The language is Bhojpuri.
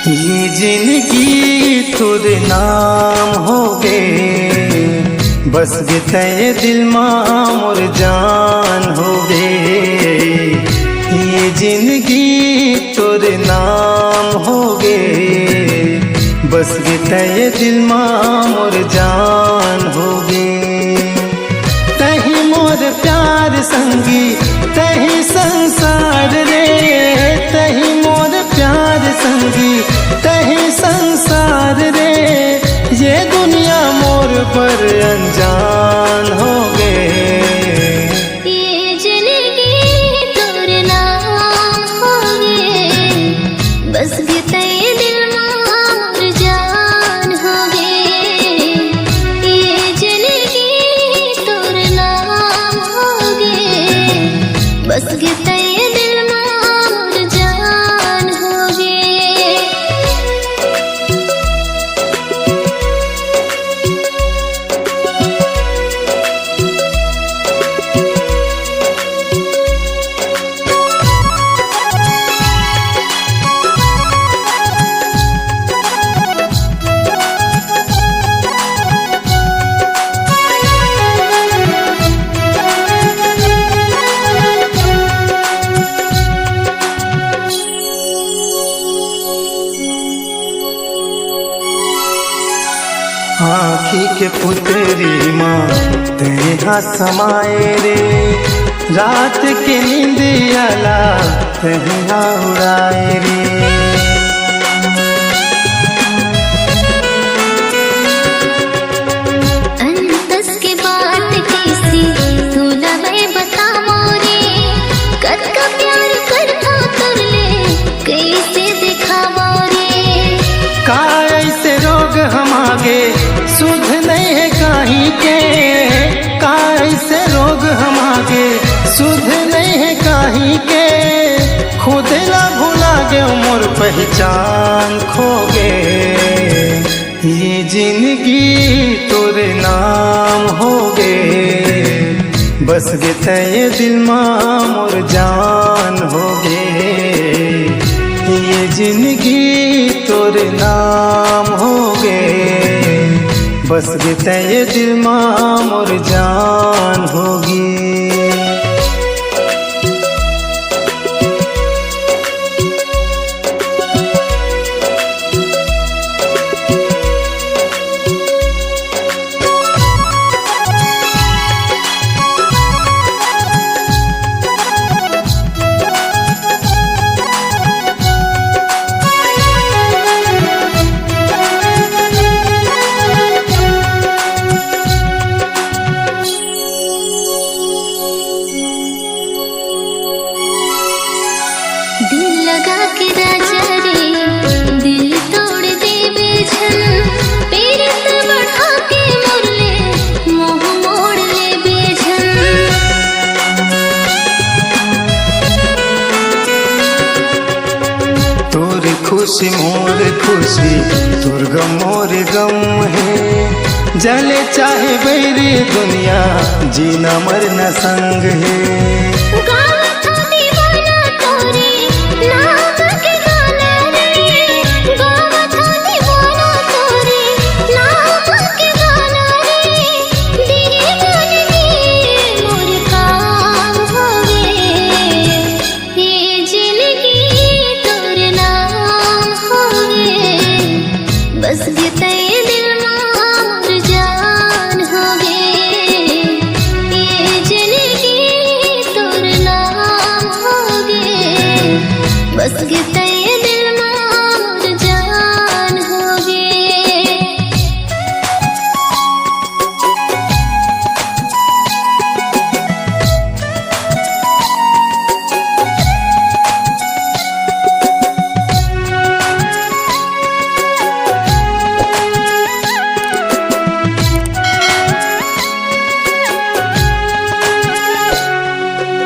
ये जिंदगी तुर नाम हो गए, बस गए दिल मां मोर जान हो गए। ये जिंदगी तुर नाम हो गए, बस गए दिल मां मोर जान हो गए। तही मोर प्यार संगी तही संसार रे, तही मोर प्यार संगी तही संसार रे। ये दुनिया मोर पर अनजान हो गए। ये जिंदगी तुर नाम हो गए, बस गए दिल मोर जान हो गए। ये जिंदगी तुर नाम हो गए, बस गए दिल मोर जान हो गए। आँखी के पुतरी माँ तेहा समाए रे, रात के नींद आला तेहा उड़ाए रे। अंतस के बात कैसी तू न मैं बतावो रे, कद का प्यार करता तुरले कैसे दिखावो रे। का ऐसे रोग हम आगे सुध नहीं है कहीं के, का ऐसे रोग हम आगे सुध नहीं है कहीं के। खुद ला भुला गए मोर पहचान खो गए। ये जिंदगी तोरे नाम हो गए, बस गए दिल मां मोर जान हो गए। ये जिंदगी तोरे नाम हो गए, बस गए दिल मां मोर जान होगी। दिल लगा के राजा रे दिल तोड़ दे बेझन, पीरत बढ़ा के मुरले मोह मोड़ ले बेझन। तोर खुशी मोर खुशी, तोर गम मोर गम है। जले चाहे बैरी दुनिया, जीना मरना संग है। बस गए दिल मोर जान हो गए। ये जिंदगी तुर नाम हो गए, बस गए